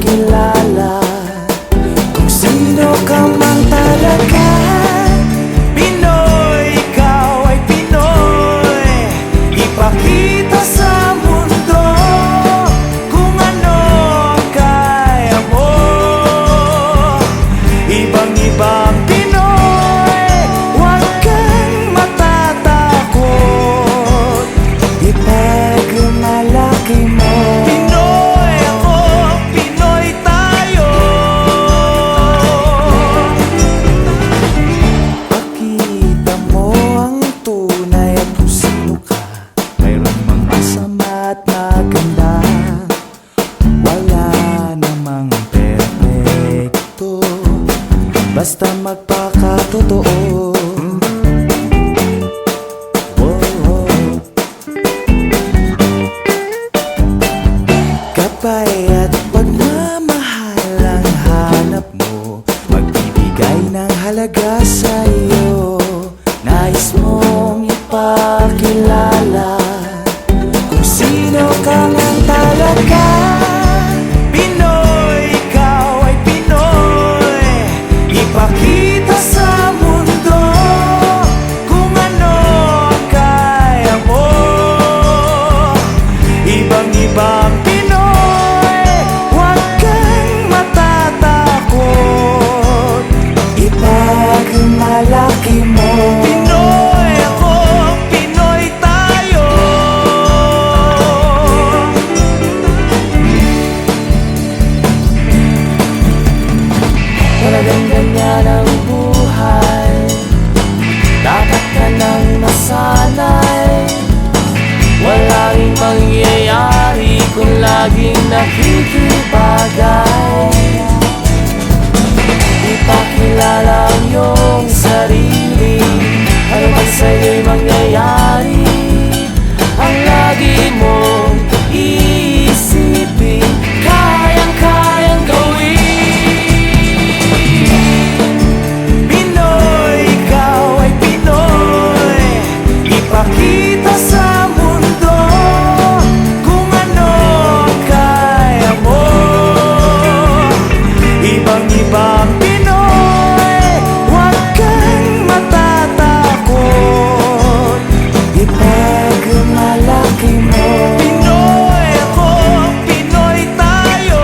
ipakilala kung sino ka man talaga. Pinoy, ikaw ay Pinoy. Ipakita sa mundo kung ano kaya mo. Ibang-ibang Pinoy, huwag kang matatakot. Ipagmalaki mo. Pinoy ako, Pinoy tayo. Pakita mo ang tunay at kung sino ka. Mayroon mang masama at maganda. Wala namang perfecto, basta magpakatotoo. Gabay at pagmamahal ang hanap mo, magbibigay ng halaga sa iyo. Nais mong ipakilala kung sino ka ngang talaga. Pinoy, ikaw ay Pinoy. Ipakita sa mundo kung ano kaya mo. Ibang-ibang Pinoy, huwag kang matatakot. Ipagmalaki mo. Pinoy ako, Pinoy tayo. Talagang ganyan ang buhay, dapat ka nang masanay. Wala ring mangyayari kung laging nakikibagay. Ipakilala ang iyong sarili, ano man sa'yo'y mangyayari. Ang lagi mong iisipin, kayang-kayang gawin. Pinoy, ikaw ay Pinoy. Ipakita sa mundo kung ano kaya mo. Ibang-ibang Pinoy, huwag kang matatakot. Ipagmalaki mo. Pinoy ako, Pinoy tayo.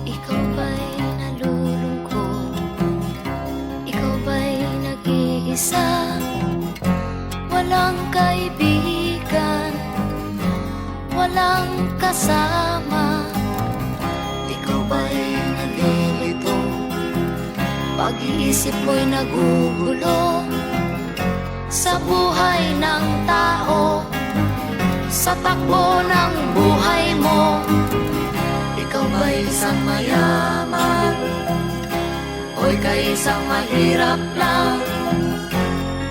Ikaw ba'y nalulungkot? Ikaw ba'y nag-iisa? Walang kaibigan, walang kasama. Ikaw ba'y nalilito? Pag-iisip mo'y nagugulo sa buhay ng tao, sa takbo ng buhay mo. Ikaw ba'y isang mayaman o ika'y isang mahirap lang?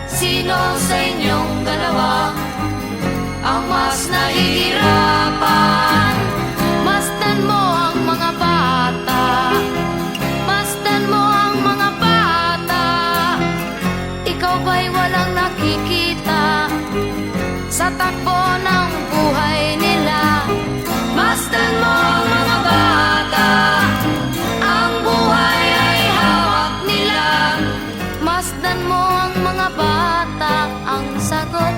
Sino sa inyong dalawa ang mas nahihirapan? Masdan mo ang mga bata, masdan mo ang mga bata. Ikaw ba'y walang nakikita sa takbo ng buhay nila? Masdan mo ang mga bata, ang buhay ay hawak nila. Masdan mo ang mga bata, ang sagot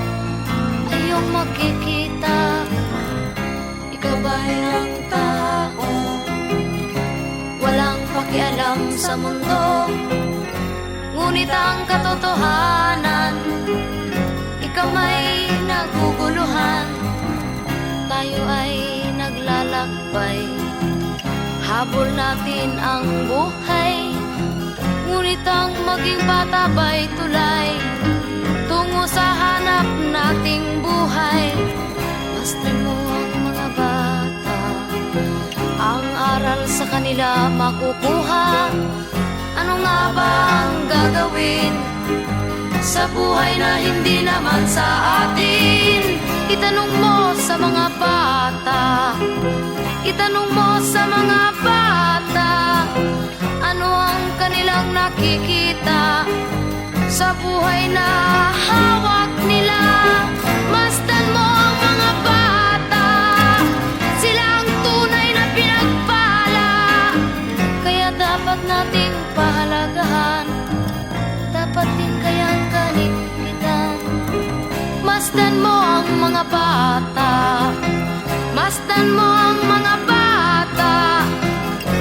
ay iyong makikita. Ikaw ba'y ang tao, walang pakialam sa mundo, ngunit ang katotohanan, ikaw may naguguluhan. Tayo ay naglalakbay Habol natin ang buhay, ngunit ang maging bata ba'y tulay tungo sa hanap nating buhay. Masdan mo ang mga bata, ang aral sa kanila makukuha. Ano nga ba ang gagawin sa buhay na hindi naman sa atin? Itanong mo sa mga bata, itanong mo sa mga bata, ano ang kanilang nakikita sa buhay na hawak nila. Masdan mo ang mga bata, sila ang tunay na pinagpala, kaya dapat nating pahalagahan, dapat din kayang kaligpitan. Masdan mo ang mga bata, masdan mo ang mga bata,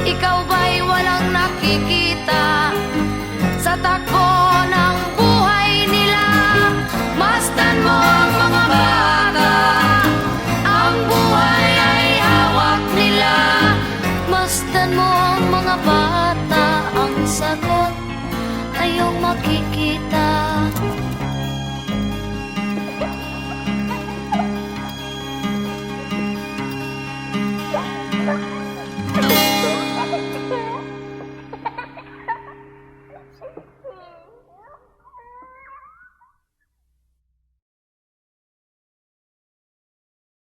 ikaw ba'y walang nakikita sa takbo ng buhay nila? Masdan mo ang mga bata, ang buhay ay hawak nila. Masdan mo ang mga bata, ang sagot ay iyong makikita.